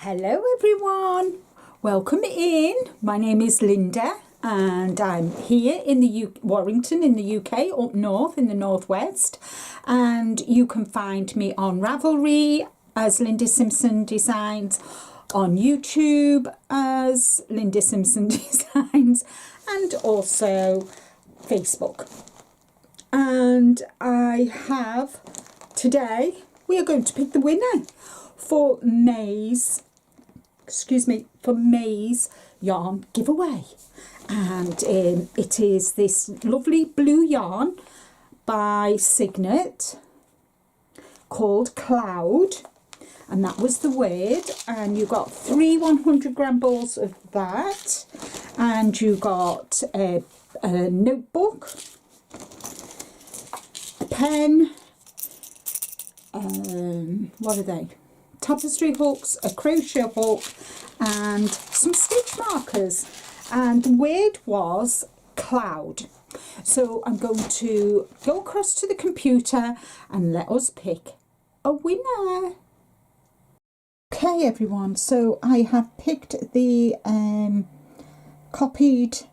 Hello everyone, welcome in. My name is Linda and I'm here in the Warrington in the UK, up north in the northwest, and you can find me on Ravelry as Linda Simpson Designs, on YouTube as Linda Simpson Designs, and also Facebook. And I have today, we are going to pick the winner for May's yarn giveaway, and it is this lovely blue yarn by Signet called Cloud, and that was the word. And you got 3 100-gram balls of that, and you got a notebook, a pen, what are they? Tapestry hooks, a crochet hook, and some stitch markers, and the word was cloud. So I'm going to go across to the computer and let us pick a winner. Okay everyone, so I have picked the copied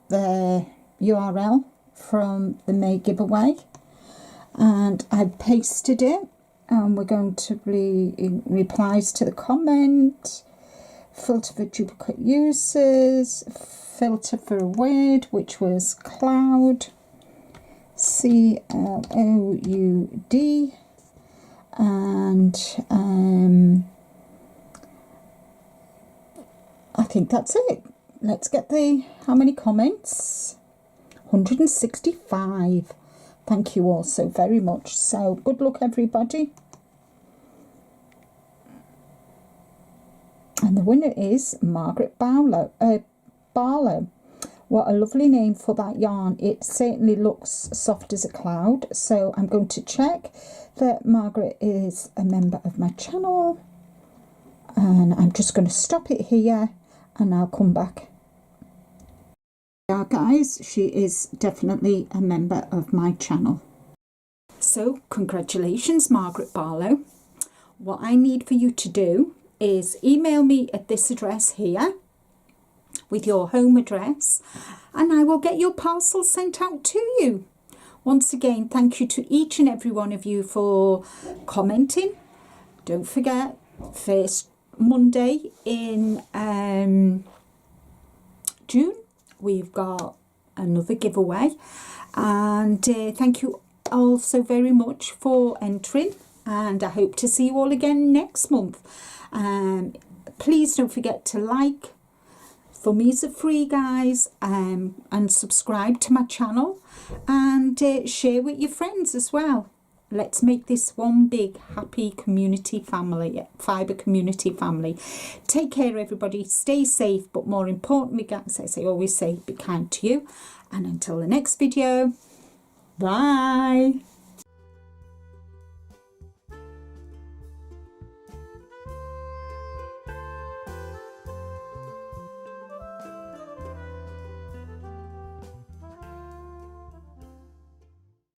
the URL from the May giveaway, and I've pasted it. And we're going to replies to the comment, filter for duplicate uses, filter for a word, which was cloud, C-L-O-U-D, and I think that's it. Let's get how many comments? 165. Thank you all so very much. So good luck everybody. And the winner is Margaret Barlow. What a lovely name for that yarn. It certainly looks soft as a cloud. So I'm going to check that Margaret is a member of my channel. And I'm just going to stop it here and I'll come back. Yeah guys, she is definitely a member of my channel. So congratulations Margaret Barlow. What I need for you to do is email me at this address here with your home address, and I will get your parcel sent out to you. Once again, thank you to each and every one of you for commenting. Don't forget, first Monday in June we've got another giveaway, and thank you all so very much for entering, and I hope to see you all again next month. Please don't forget to like, thummies are free guys, and subscribe to my channel, and share with your friends as well. Let's make this one big happy community family, fibre community family. Take care everybody, stay safe, but more importantly guys, as I always say, be kind to you. And until the next video, bye.